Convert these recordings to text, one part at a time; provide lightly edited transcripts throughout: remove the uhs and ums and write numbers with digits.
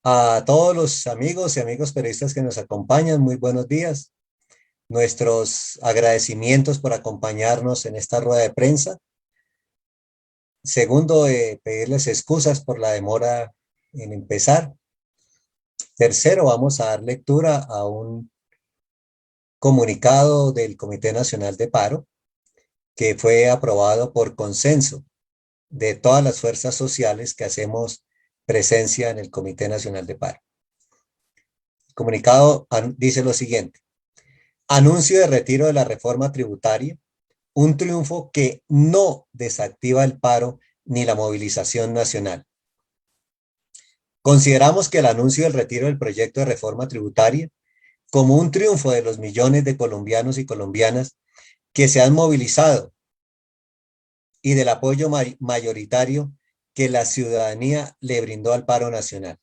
A todos los amigos y amigos periodistas que nos acompañan, muy buenos días. Nuestros agradecimientos por acompañarnos en esta rueda de prensa. Segundo, pedirles excusas por la demora en empezar. Tercero, vamos a dar lectura a un comunicado del Comité Nacional de Paro que fue aprobado por consenso de todas las fuerzas sociales que hacemos presencia en el Comité Nacional de Paro. El comunicado dice lo siguiente: anuncio de retiro de la reforma tributaria, un triunfo que no desactiva el paro ni la movilización nacional. Consideramos que el anuncio del retiro del proyecto de reforma tributaria como un triunfo de los millones de colombianos y colombianas que se han movilizado y del apoyo mayoritario que la ciudadanía le brindó al paro nacional.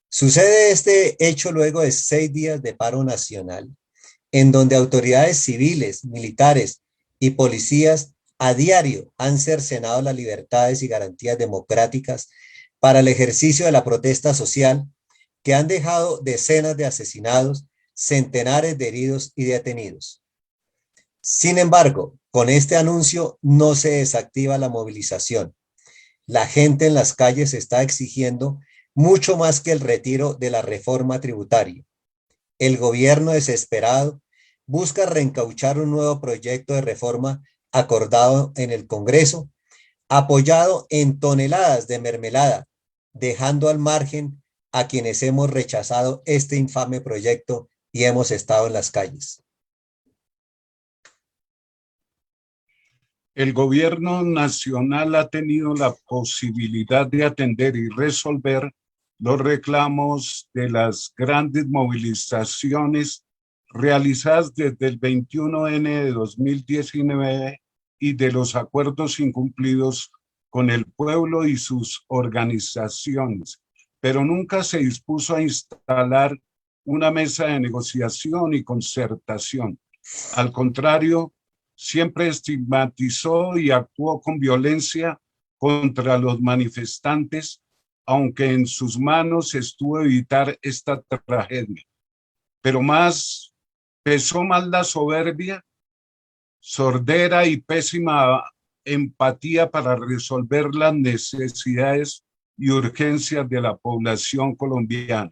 Sucede este hecho luego de 6 días de paro nacional, en donde autoridades civiles, militares y policías a diario han cercenado las libertades y garantías democráticas para el ejercicio de la protesta social, que han dejado decenas de asesinados, centenares de heridos y detenidos. Sin embargo, con este anuncio no se desactiva la movilización. La gente en las calles está exigiendo mucho más que el retiro de la reforma tributaria. El gobierno desesperado busca reencauchar un nuevo proyecto de reforma acordado en el Congreso, apoyado en toneladas de mermelada, dejando al margen a quienes hemos rechazado este infame proyecto y hemos estado en las calles. El gobierno nacional ha tenido la posibilidad de atender y resolver los reclamos de las grandes movilizaciones realizadas desde el 21N de 2019 y de los acuerdos incumplidos con el pueblo y sus organizaciones, pero nunca se dispuso a instalar una mesa de negociación y concertación. Al contrario, siempre estigmatizó y actuó con violencia contra los manifestantes, aunque en sus manos estuvo evitar esta tragedia. Pero pesó más la soberbia, sordera y pésima empatía para resolver las necesidades y urgencias de la población colombiana.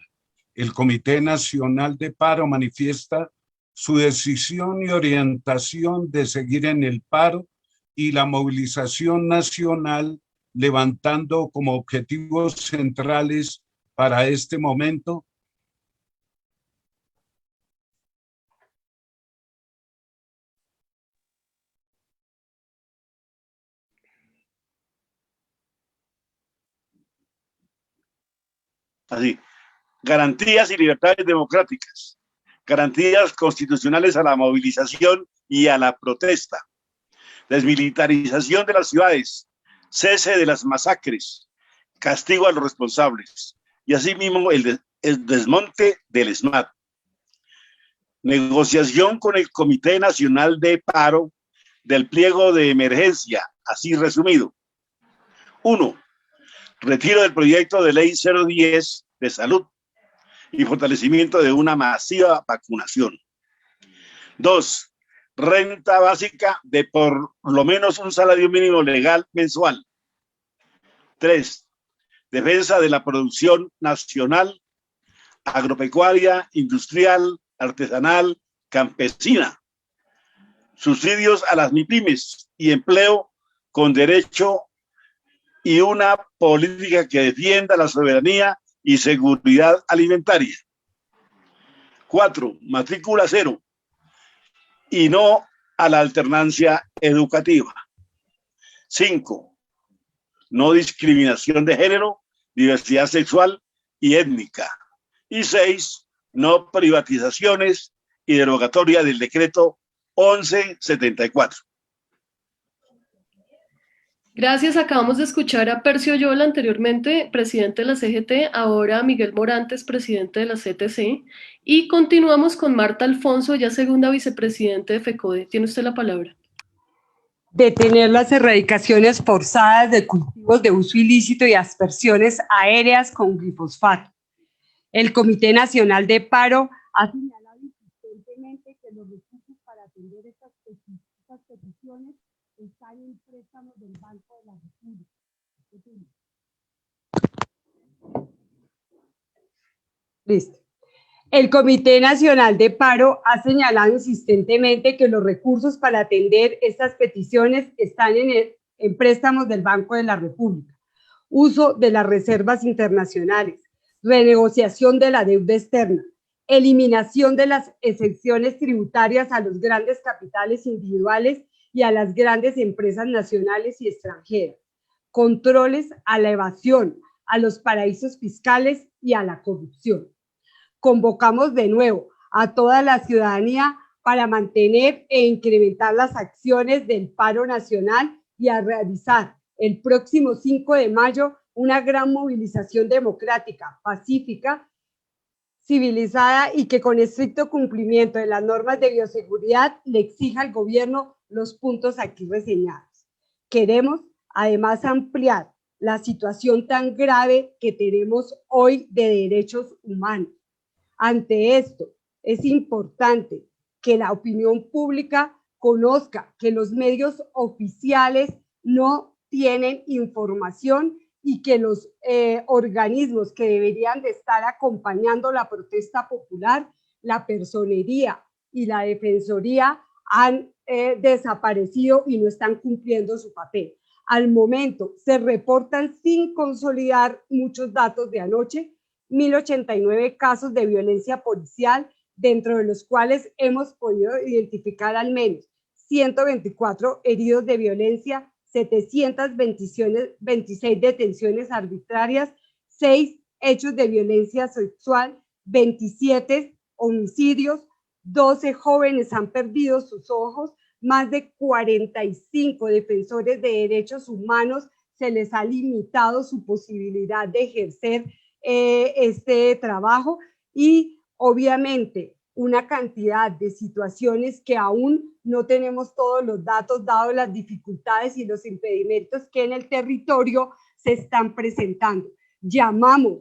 El Comité Nacional de Paro manifiesta su decisión y orientación de seguir en el paro y la movilización nacional, levantando como objetivos centrales para este momento así, garantías y libertades democráticas, garantías constitucionales a la movilización y a la protesta, desmilitarización de las ciudades, cese de las masacres, castigo a los responsables y asimismo el desmonte del ESMAD. Negociación con el Comité Nacional de Paro del pliego de emergencia, así resumido. 1. Retiro del proyecto de ley 010 de salud y fortalecimiento de una masiva vacunación. 2. Renta básica de por lo menos un salario mínimo legal mensual. 3. Defensa de la producción nacional, agropecuaria, industrial, artesanal, campesina. Subsidios a las MIPYMES y empleo con derecho y una política que defienda la soberanía y seguridad alimentaria. 4. Matrícula cero y no a la alternancia educativa. 5. No discriminación de género, diversidad sexual y étnica. Y 6. No privatizaciones y derogatoria del decreto 1174. Gracias, acabamos de escuchar a Percio Yola anteriormente, presidente de la CGT, ahora a Miguel Morantes, presidente de la CTC, y continuamos con Marta Alfonso, ya segunda vicepresidente de FECODE. Tiene usted la palabra. Detener las erradicaciones forzadas de cultivos de uso ilícito y aspersiones aéreas con glifosfato. El Comité Nacional de Paro ha señalado insistentemente que los recursos para atender estas peticiones están en préstamos del Banco de la República. Listo. El Comité Nacional de Paro ha señalado insistentemente que los recursos para atender estas peticiones están en préstamos del Banco de la República, uso de las reservas internacionales, renegociación de la deuda externa, eliminación de las exenciones tributarias a los grandes capitales individuales y a las grandes empresas nacionales y extranjeras, controles a la evasión, a los paraísos fiscales y a la corrupción. Convocamos de nuevo a toda la ciudadanía para mantener e incrementar las acciones del paro nacional y a realizar el próximo 5 de mayo una gran movilización democrática, pacífica, civilizada y que con estricto cumplimiento de las normas de bioseguridad le exija al gobierno los puntos aquí reseñados. Queremos además ampliar la situación tan grave que tenemos hoy de derechos humanos. Ante esto, es importante que la opinión pública conozca que los medios oficiales no tienen información y que los organismos que deberían de estar acompañando la protesta popular, la Personería y la Defensoría, han desaparecido y no están cumpliendo su papel. Al momento se reportan sin consolidar muchos datos de anoche, 1.089 casos de violencia policial, dentro de los cuales hemos podido identificar al menos 124 heridos de violencia, 726 detenciones arbitrarias, 6 hechos de violencia sexual, 27 homicidios, 12 jóvenes han perdido sus ojos, más de 45 defensores de derechos humanos se les ha limitado su posibilidad de ejercer este trabajo y obviamente una cantidad de situaciones que aún no tenemos todos los datos, dado las dificultades y los impedimentos que en el territorio se están presentando. Llamamos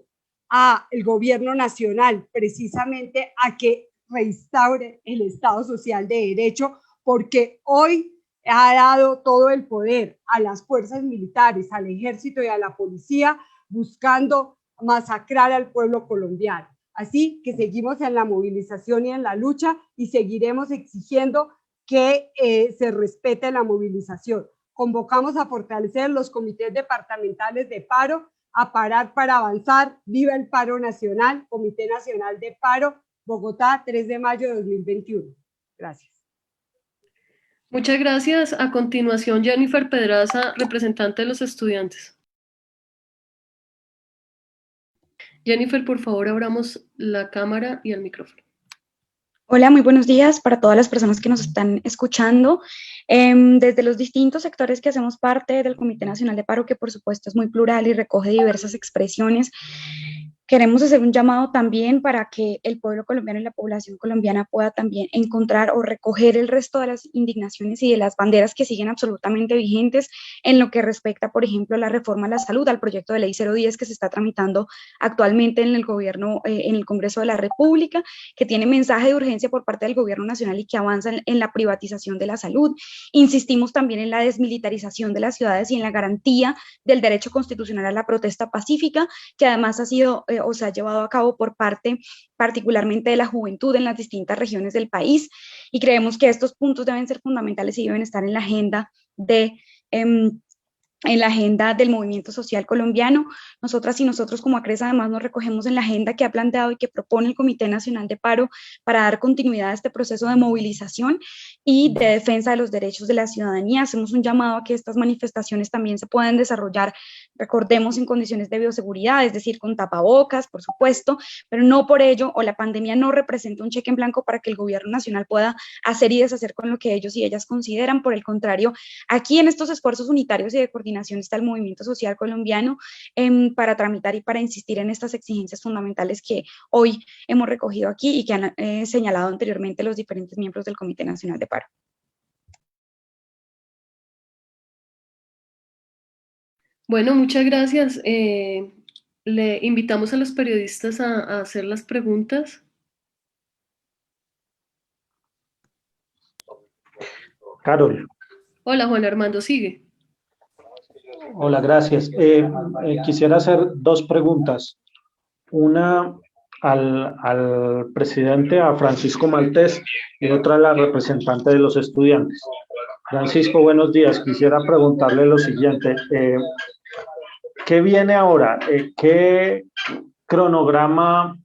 al gobierno nacional precisamente a que reinstaure el Estado Social de Derecho, porque hoy ha dado todo el poder a las fuerzas militares, al ejército y a la policía, buscando masacrar al pueblo colombiano. Así que seguimos en la movilización y en la lucha y seguiremos exigiendo que se respete la movilización. Convocamos a fortalecer los comités departamentales de paro, a parar para avanzar. ¡Viva el paro nacional! Comité Nacional de Paro, Bogotá, 3 de mayo de 2021. Gracias. Muchas gracias. A continuación, Jennifer Pedraza, representante de los estudiantes. Jennifer, por favor, abramos la cámara y el micrófono. Hola, muy buenos días para todas las personas que nos están escuchando. Desde los distintos sectores que hacemos parte del Comité Nacional de Paro, que por supuesto es muy plural y recoge diversas expresiones, queremos hacer un llamado también para que el pueblo colombiano y la población colombiana pueda también encontrar o recoger el resto de las indignaciones y de las banderas que siguen absolutamente vigentes en lo que respecta, por ejemplo, a la reforma a la salud, al proyecto de ley 010 que se está tramitando actualmente en el gobierno, en el Congreso de la República, que tiene mensaje de urgencia por parte del gobierno nacional y que avanza en la privatización de la salud. Insistimos también en la desmilitarización de las ciudades y en la garantía del derecho constitucional a la protesta pacífica, que además ha sido o se ha llevado a cabo por parte particularmente de la juventud en las distintas regiones del país, y creemos que estos puntos deben ser fundamentales y deben estar en la agenda del movimiento social colombiano. Nosotras y nosotros como ACRES además nos recogemos en la agenda que ha planteado y que propone el Comité Nacional de Paro para dar continuidad a este proceso de movilización y de defensa de los derechos de la ciudadanía. Hacemos un llamado a que estas manifestaciones también se puedan desarrollar, recordemos, en condiciones de bioseguridad, es decir, con tapabocas, por supuesto, pero no por ello, o la pandemia no representa un cheque en blanco para que el gobierno nacional pueda hacer y deshacer con lo que ellos y ellas consideran. Por el contrario, aquí en estos esfuerzos unitarios y de coordinación está el movimiento social colombiano para tramitar y para insistir en estas exigencias fundamentales que hoy hemos recogido aquí y que han señalado anteriormente los diferentes miembros del Comité Nacional de Paro. Bueno, muchas gracias. Le invitamos a los periodistas a hacer las preguntas. Carol. Hola, Juan Armando, sigue. Hola, gracias. Quisiera hacer dos preguntas. Una al presidente, a Francisco Maltés, y otra a la representante de los estudiantes. Francisco, buenos días. Quisiera preguntarle lo siguiente. ¿Qué viene ahora? ¿Qué cronograma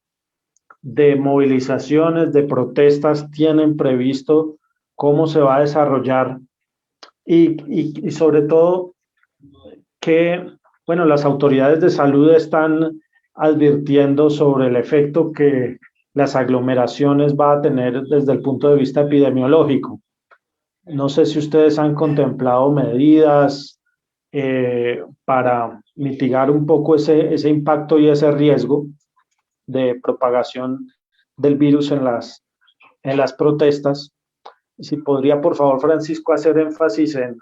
de movilizaciones, de protestas tienen previsto? ¿Cómo se va a desarrollar? Y sobre todo, que, bueno, las autoridades de salud están advirtiendo sobre el efecto que las aglomeraciones va a tener desde el punto de vista epidemiológico. No sé si ustedes han contemplado medidas para mitigar un poco ese impacto y ese riesgo de propagación del virus en las protestas. Si podría, por favor, Francisco, hacer énfasis en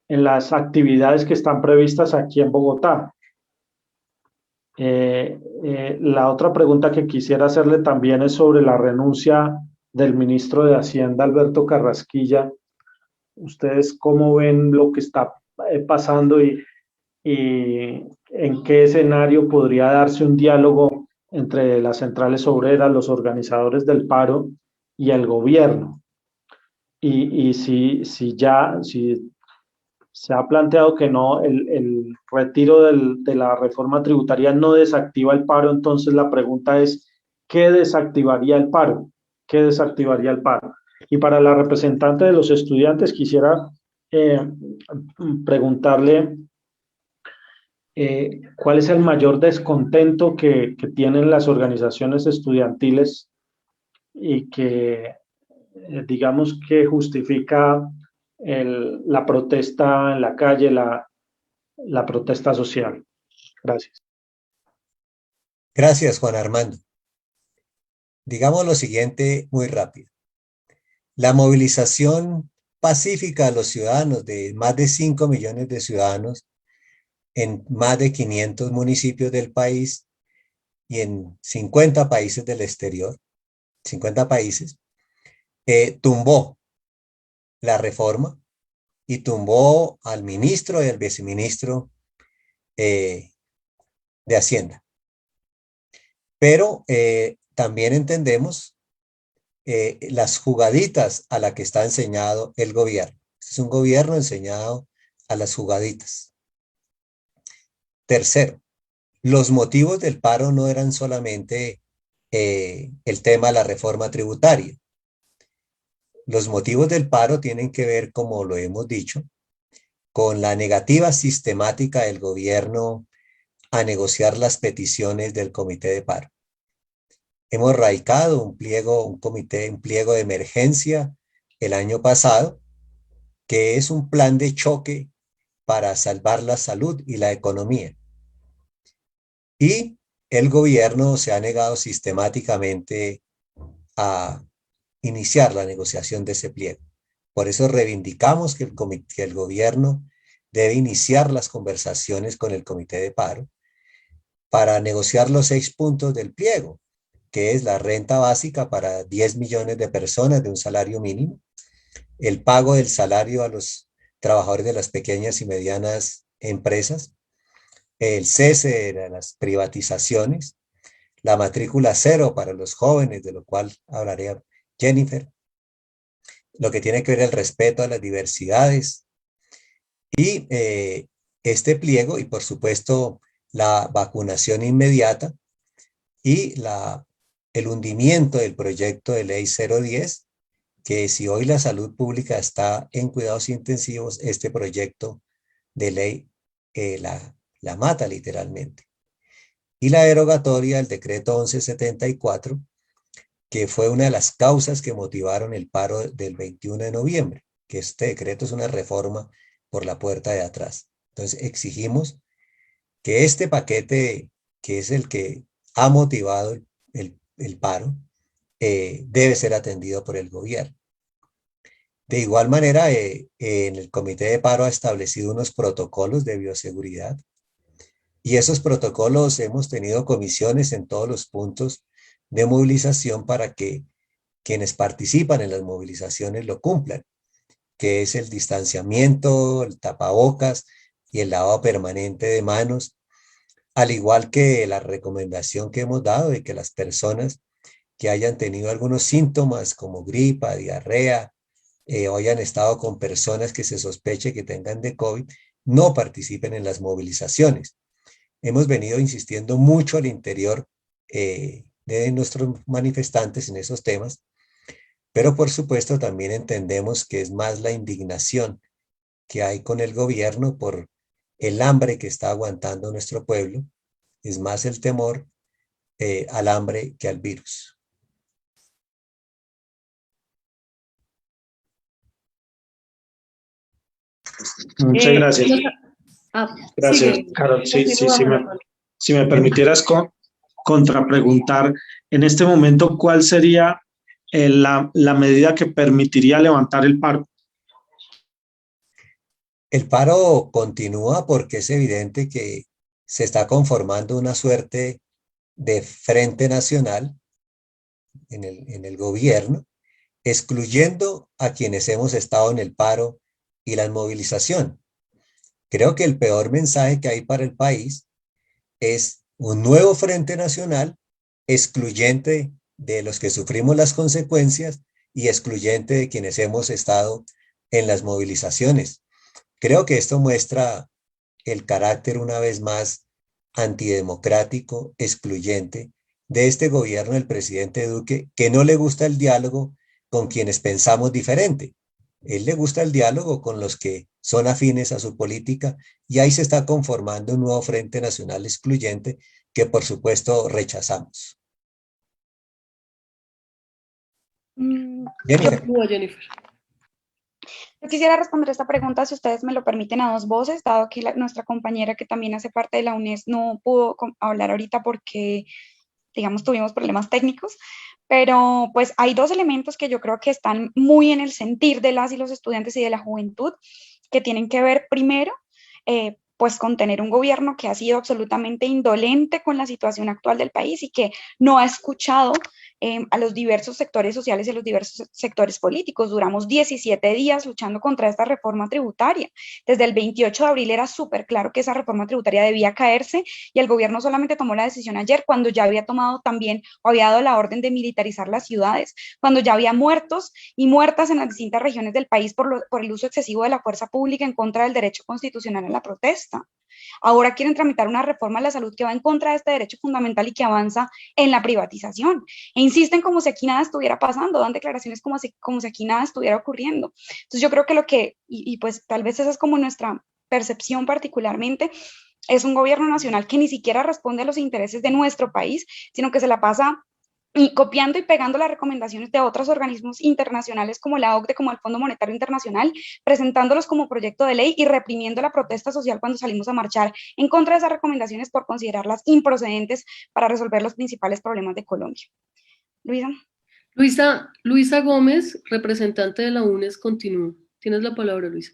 las actividades que están previstas aquí en Bogotá. La otra pregunta que quisiera hacerle también es sobre la renuncia del ministro de Hacienda, Alberto Carrasquilla. ¿Ustedes cómo ven lo que está pasando y en qué escenario podría darse un diálogo entre las centrales obreras, los organizadores del paro y el gobierno? Y si se ha planteado que no, el retiro de la reforma tributaria no desactiva el paro, entonces la pregunta es, ¿qué desactivaría el paro? ¿Qué desactivaría el paro? Y para la representante de los estudiantes quisiera preguntarle cuál es el mayor descontento que tienen las organizaciones estudiantiles y que digamos que justifica la protesta en la calle, la protesta social. Gracias. Gracias, Juan Armando. Digamos lo siguiente muy rápido. La movilización pacífica de los ciudadanos, de más de 5 millones de ciudadanos en más de 500 municipios del país y en 50 países del exterior, 50 países, tumbó la reforma y tumbó al ministro y al viceministro de Hacienda. Pero también entendemos las jugaditas a las que está enseñado el gobierno. Es un gobierno enseñado a las jugaditas. Tercero, los motivos del paro no eran solamente el tema de la reforma tributaria. Los motivos del paro tienen que ver, como lo hemos dicho, con la negativa sistemática del gobierno a negociar las peticiones del comité de paro. Hemos radicado un pliego de emergencia el año pasado, que es un plan de choque para salvar la salud y la economía. Y el gobierno se ha negado sistemáticamente a iniciar la negociación de ese pliego. Por eso reivindicamos que el gobierno debe iniciar las conversaciones con el comité de paro para negociar los 6 puntos del pliego, que es la renta básica para 10 millones de personas de un salario mínimo, el pago del salario a los trabajadores de las pequeñas y medianas empresas, el cese de las privatizaciones, la matrícula cero para los jóvenes, de lo cual hablaré Jennifer, lo que tiene que ver el respeto a las diversidades y este pliego y por supuesto la vacunación inmediata y el hundimiento del proyecto de ley 010, que si hoy la salud pública está en cuidados intensivos, este proyecto de ley la mata literalmente. Y la derogatoria del decreto 1174, que fue una de las causas que motivaron el paro del 21 de noviembre, que este decreto es una reforma por la puerta de atrás. Entonces exigimos que este paquete, que es el que ha motivado el paro, debe ser atendido por el gobierno. De igual manera, en el comité de paro ha establecido unos protocolos de bioseguridad Y esos protocolos hemos tenido comisiones en todos los puntos de movilización para que quienes participan en las movilizaciones lo cumplan, que es el distanciamiento, el tapabocas y el lavado permanente de manos, al igual que la recomendación que hemos dado de que las personas que hayan tenido algunos síntomas como gripa, diarrea, o hayan estado con personas que se sospeche que tengan de COVID, no participen en las movilizaciones. Hemos venido insistiendo mucho al interior de nuestros manifestantes en esos temas, pero por supuesto también entendemos que es más la indignación que hay con el gobierno por el hambre que está aguantando nuestro pueblo, es más el temor al hambre que al virus. Muchas gracias. Gracias, Sigue. Carol. Sí, Continúa, si me permitieras contrapreguntar, en este momento, ¿cuál sería la medida que permitiría levantar el paro? El paro continúa porque es evidente que se está conformando una suerte de frente nacional en el gobierno, excluyendo a quienes hemos estado en el paro y la movilización. Creo que el peor mensaje que hay para el país es un nuevo frente nacional excluyente de los que sufrimos las consecuencias y excluyente de quienes hemos estado en las movilizaciones. Creo que esto muestra el carácter una vez más antidemocrático, excluyente de este gobierno del presidente Duque, que no le gusta el diálogo con quienes pensamos diferente. Él le gusta el diálogo con los que son afines a su política y ahí se está conformando un nuevo Frente Nacional excluyente que por supuesto rechazamos. Jennifer. Jennifer. Yo quisiera responder esta pregunta, si ustedes me lo permiten, a dos voces, dado que nuestra compañera que también hace parte de la UNES no pudo hablar ahorita porque, digamos, tuvimos problemas técnicos, pero pues hay dos elementos que yo creo que están muy en el sentir de las y los estudiantes y de la juventud, que tienen que ver primero, pues con tener un gobierno que ha sido absolutamente indolente con la situación actual del país y que no ha escuchado a los diversos sectores sociales y a los diversos sectores políticos. Duramos 17 días luchando contra esta reforma tributaria. Desde el 28 de abril era súper claro que esa reforma tributaria debía caerse y el gobierno solamente tomó la decisión ayer cuando ya había tomado también o había dado la orden de militarizar las ciudades, cuando ya había muertos y muertas en las distintas regiones del país por el uso excesivo de la fuerza pública en contra del derecho constitucional a la protesta. Ahora quieren tramitar una reforma a la salud que va en contra de este derecho fundamental y que avanza en la privatización. E insisten como si aquí nada estuviera pasando, dan declaraciones como si aquí nada estuviera ocurriendo. Entonces yo creo que pues tal vez esa es como nuestra percepción particularmente, es un gobierno nacional que ni siquiera responde a los intereses de nuestro país, sino que se la pasa y copiando y pegando las recomendaciones de otros organismos internacionales como la OCDE, como el Fondo Monetario Internacional, presentándolos como proyecto de ley y reprimiendo la protesta social cuando salimos a marchar en contra de esas recomendaciones por considerarlas improcedentes para resolver los principales problemas de Colombia. Luisa Gómez, representante de la UNES, continúa. Tienes la palabra, Luisa.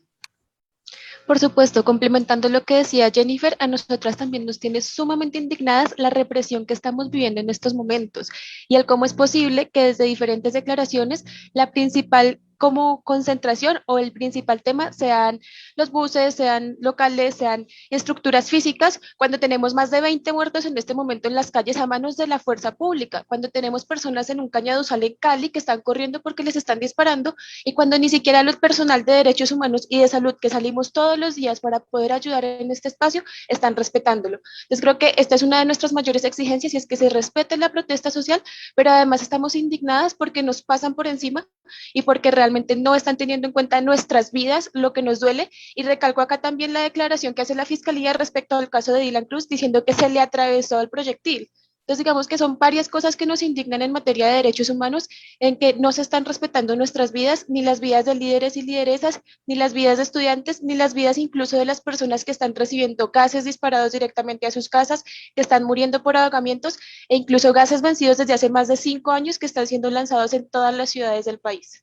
Por supuesto, complementando lo que decía Jennifer, a nosotras también nos tiene sumamente indignadas la represión que estamos viviendo en estos momentos y el cómo es posible que desde diferentes declaraciones la principal como concentración o el principal tema sean los buses, sean locales, sean estructuras físicas, cuando tenemos más de 20 muertos en este momento en las calles a manos de la fuerza pública, cuando tenemos personas en un cañaduzal en Cali que están corriendo porque les están disparando y cuando ni siquiera el personal de derechos humanos y de salud que salimos todos los días para poder ayudar en este espacio están respetándolo. Entonces creo que esta es una de nuestras mayores exigencias y es que se respete la protesta social, pero además estamos indignadas porque nos pasan por encima y porque realmente no están teniendo en cuenta nuestras vidas, lo que nos duele, y recalco acá también la declaración que hace la Fiscalía respecto al caso de Dylan Cruz, diciendo que se le atravesó el proyectil. Entonces digamos que son varias cosas que nos indignan en materia de derechos humanos, en que no se están respetando nuestras vidas, ni las vidas de líderes y lideresas, ni las vidas de estudiantes, ni las vidas incluso de las personas que están recibiendo gases disparados directamente a sus casas, que están muriendo por ahogamientos, e incluso gases vencidos desde hace más de 5 años que están siendo lanzados en todas las ciudades del país.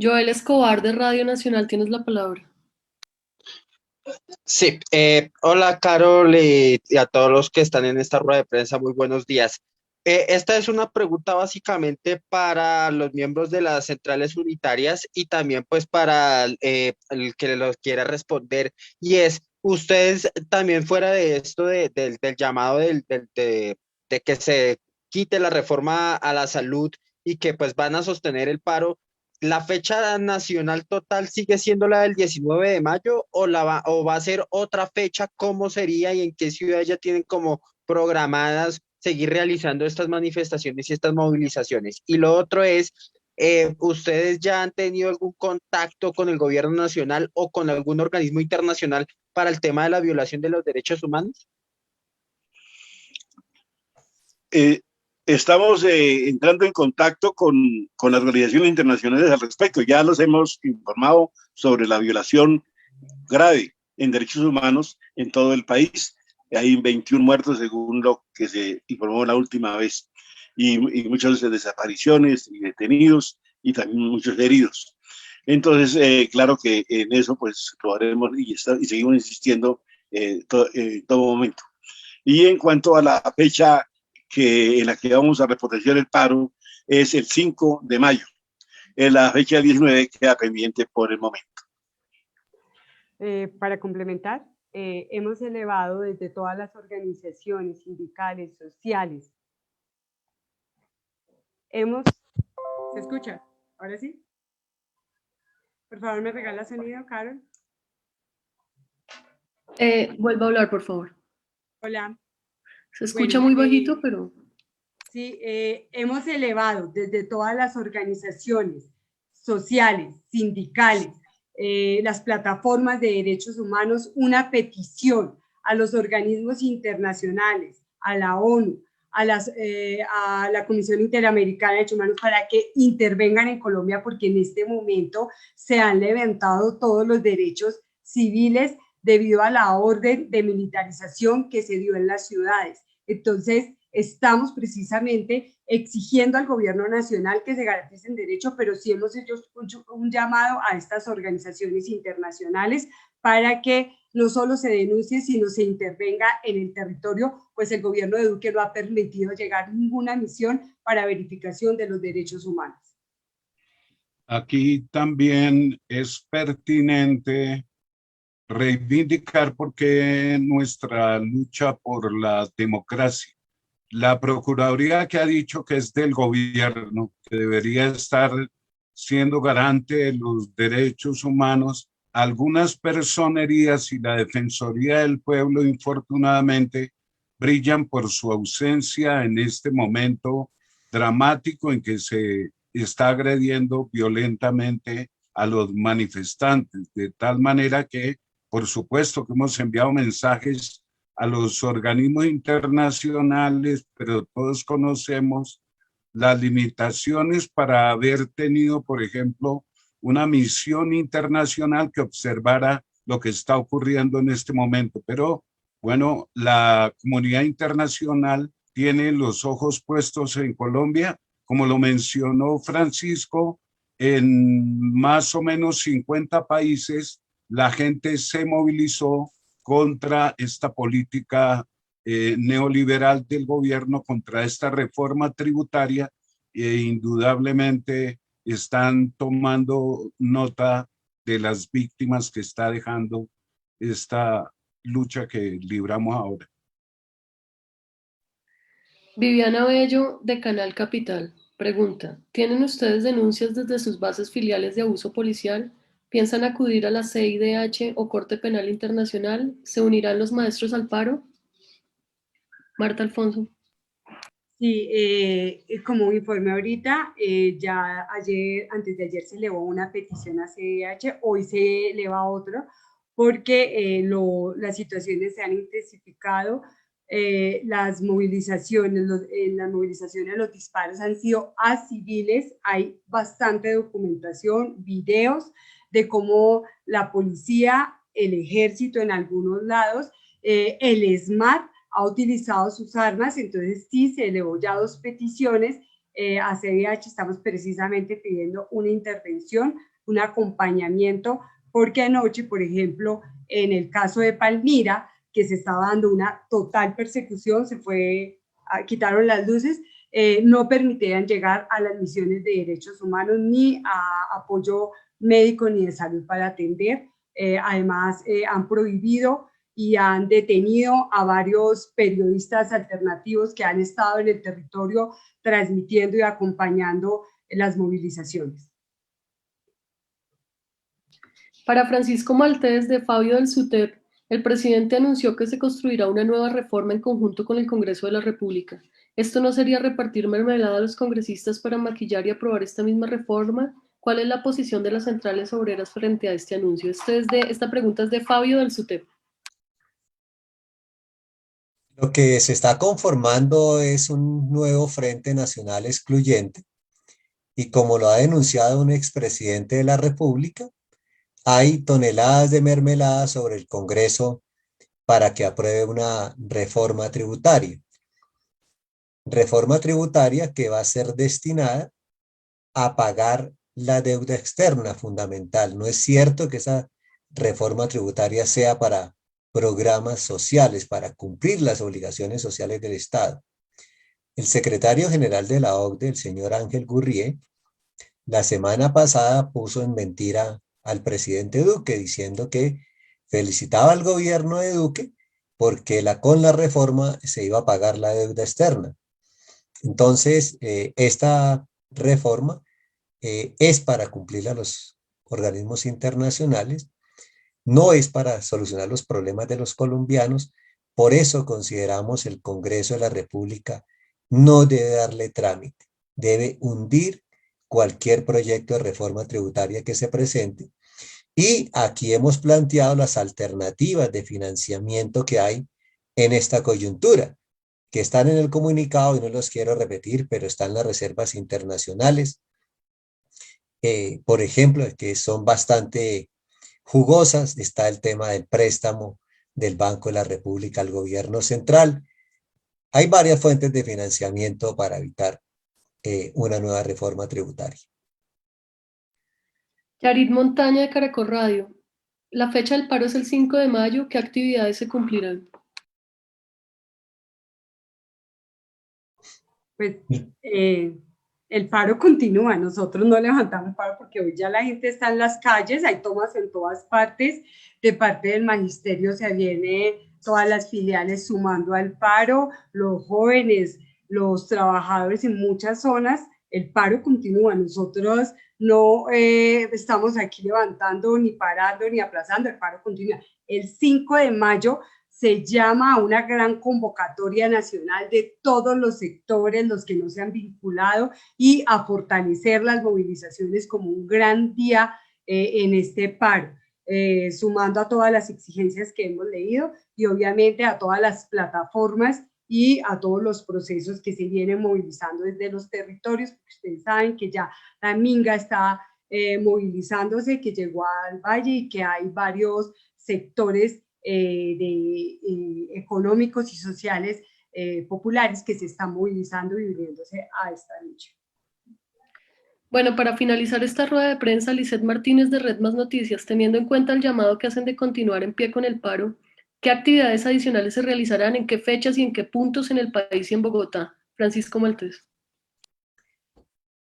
Joel Escobar, de Radio Nacional, tienes la palabra. Sí, hola Carol y a todos los que están en esta rueda de prensa, muy buenos días. Esta es una pregunta básicamente para los miembros de las centrales unitarias y también pues para el que los quiera responder y es, ustedes también fuera de esto del llamado de que se quite la reforma a la salud y que pues van a sostener el paro. ¿La fecha nacional total sigue siendo la del 19 de mayo o va a ser otra fecha? ¿Cómo sería y en qué ciudad ya tienen como programadas seguir realizando estas manifestaciones y estas movilizaciones? Y lo otro es, ¿ustedes ya han tenido algún contacto con el gobierno nacional o con algún organismo internacional para el tema de la violación de los derechos humanos? Eh, Estamos entrando en contacto con las organizaciones internacionales al respecto. Ya los hemos informado sobre la violación grave en derechos humanos en todo el país. Hay 21 muertos según lo que se informó la última vez y muchas desapariciones y detenidos y también muchos heridos. Entonces, claro que en eso pues lo haremos y seguimos insistiendo en todo momento. Y en cuanto a la fecha en la que vamos a repotenciar el paro, es el 5 de mayo. La fecha 19 queda pendiente por el momento. Para complementar, hemos elevado desde todas las organizaciones sindicales, sociales. ¿Se escucha? ¿Ahora sí? Por favor, ¿me regala sonido, Carol? Vuelva a hablar, por favor. Hola. Se escucha muy bajito, pero... Sí, hemos elevado desde todas las organizaciones sociales, sindicales, las plataformas de derechos humanos, una petición a los organismos internacionales, a la ONU, a la Comisión Interamericana de Derechos Humanos para que intervengan en Colombia, porque en este momento se han levantado todos los derechos civiles debido a la orden de militarización que se dio en las ciudades. Entonces, estamos precisamente exigiendo al gobierno nacional que se garanticen derechos, pero sí hemos hecho un llamado a estas organizaciones internacionales para que no solo se denuncie, sino se intervenga en el territorio, pues el gobierno de Duque no ha permitido llegar ninguna misión para verificación de los derechos humanos. Aquí también es pertinente reivindicar porque nuestra lucha por la democracia. La Procuraduría que ha dicho que es del gobierno, que debería estar siendo garante de los derechos humanos, algunas personerías y la Defensoría del Pueblo, infortunadamente, brillan por su ausencia en este momento dramático en que se está agrediendo violentamente a los manifestantes, de tal manera que, por supuesto, que hemos enviado mensajes a los organismos internacionales, pero todos conocemos las limitaciones para haber tenido, por ejemplo, una misión internacional que observara lo que está ocurriendo en este momento. Pero bueno, la comunidad internacional tiene los ojos puestos en Colombia, como lo mencionó Francisco, en más o menos 50 países la gente se movilizó contra esta política neoliberal del gobierno, contra esta reforma tributaria e indudablemente están tomando nota de las víctimas que está dejando esta lucha que libramos ahora. Viviana Bello, de Canal Capital, pregunta, ¿tienen ustedes denuncias desde sus bases filiales de abuso policial? ¿Piensan acudir a la CIDH o Corte Penal Internacional? ¿Se unirán los maestros al paro? Marta Alfonso. Sí, como informé ahorita, ya antes de ayer se elevó una petición a CIDH, hoy se eleva otro, porque las situaciones se han intensificado, las movilizaciones, los disparos han sido a civiles, hay bastante documentación, videos de cómo la policía, el ejército en algunos lados, el ESMAD, ha utilizado sus armas. Entonces sí se elevó ya 2 peticiones a CIDH. Estamos precisamente pidiendo una intervención, un acompañamiento porque anoche, por ejemplo, en el caso de Palmira, que se estaba dando una total persecución, quitaron las luces, no permitían llegar a las misiones de derechos humanos ni a apoyo médico ni de salud para atender. Además, han prohibido y han detenido a varios periodistas alternativos que han estado en el territorio transmitiendo y acompañando las movilizaciones. Para Francisco Maltés, de Fabio del SUTEP, el presidente anunció que se construirá una nueva reforma en conjunto con el Congreso de la República. ¿Esto no sería repartir mermelada a los congresistas para maquillar y aprobar esta misma reforma? ¿Cuál es la posición de las centrales obreras frente a este anuncio? Esta pregunta es de Fabio del SUTEP. Lo que se está conformando es un nuevo Frente Nacional Excluyente y como lo ha denunciado un expresidente de la República, hay toneladas de mermelada sobre el Congreso para que apruebe una reforma tributaria. Reforma tributaria que va a ser destinada a pagar la deuda externa fundamental. No es cierto que esa reforma tributaria sea para programas sociales, para cumplir las obligaciones sociales del Estado. El secretario general de la OCDE, el señor Ángel Gurría, la semana pasada puso en mentira al presidente Duque, diciendo que felicitaba al gobierno de Duque porque con la reforma se iba a pagar la deuda externa. Entonces, esta reforma es para cumplir a los organismos internacionales, no es para solucionar los problemas de los colombianos. Por eso consideramos el Congreso de la República no debe darle trámite, debe hundir cualquier proyecto de reforma tributaria que se presente. Y aquí hemos planteado las alternativas de financiamiento que hay en esta coyuntura, que están en el comunicado y no los quiero repetir, pero están las reservas internacionales, por ejemplo, que son bastante jugosas. Está el tema del préstamo del Banco de la República al gobierno central. Hay varias fuentes de financiamiento para evitar una nueva reforma tributaria. Yarit Montaña, de Caracol Radio. La fecha del paro es el 5 de mayo. ¿Qué actividades se cumplirán? Pues el paro continúa, nosotros no levantamos paro porque hoy ya la gente está en las calles, hay tomas en todas partes, de parte del magisterio se viene todas las filiales sumando al paro, los jóvenes, los trabajadores en muchas zonas, el paro continúa, nosotros no estamos aquí levantando, ni parando, ni aplazando, el paro continúa. El 5 de mayo se llama a una gran convocatoria nacional de todos los sectores, los que no se han vinculado, y a fortalecer las movilizaciones como un gran día en este paro, sumando a todas las exigencias que hemos leído y obviamente a todas las plataformas y a todos los procesos que se vienen movilizando desde los territorios. Ustedes saben que ya la Minga está movilizándose, que llegó al Valle y que hay varios sectores económicos y sociales populares que se están movilizando y uniéndose a esta lucha. Bueno, para finalizar esta rueda de prensa, Lisette Martínez de Red Más Noticias, teniendo en cuenta el llamado que hacen de continuar en pie con el paro, ¿qué actividades adicionales se realizarán, en qué fechas y en qué puntos en el país y en Bogotá? Francisco Maltés.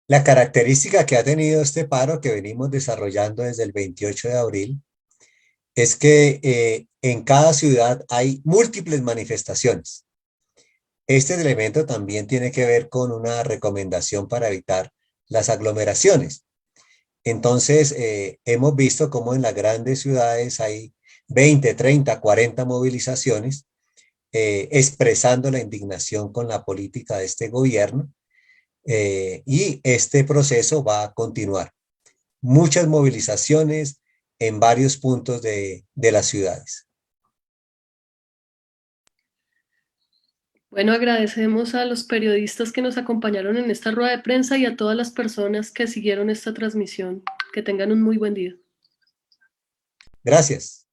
La característica que ha tenido este paro que venimos desarrollando desde el 28 de abril es que en cada ciudad hay múltiples manifestaciones. Este elemento también tiene que ver con una recomendación para evitar las aglomeraciones. Entonces, hemos visto cómo en las grandes ciudades hay 20, 30, 40 movilizaciones expresando la indignación con la política de este gobierno, y este proceso va a continuar. Muchas movilizaciones en varios puntos de las ciudades. Bueno, agradecemos a los periodistas que nos acompañaron en esta rueda de prensa y a todas las personas que siguieron esta transmisión. Que tengan un muy buen día. Gracias.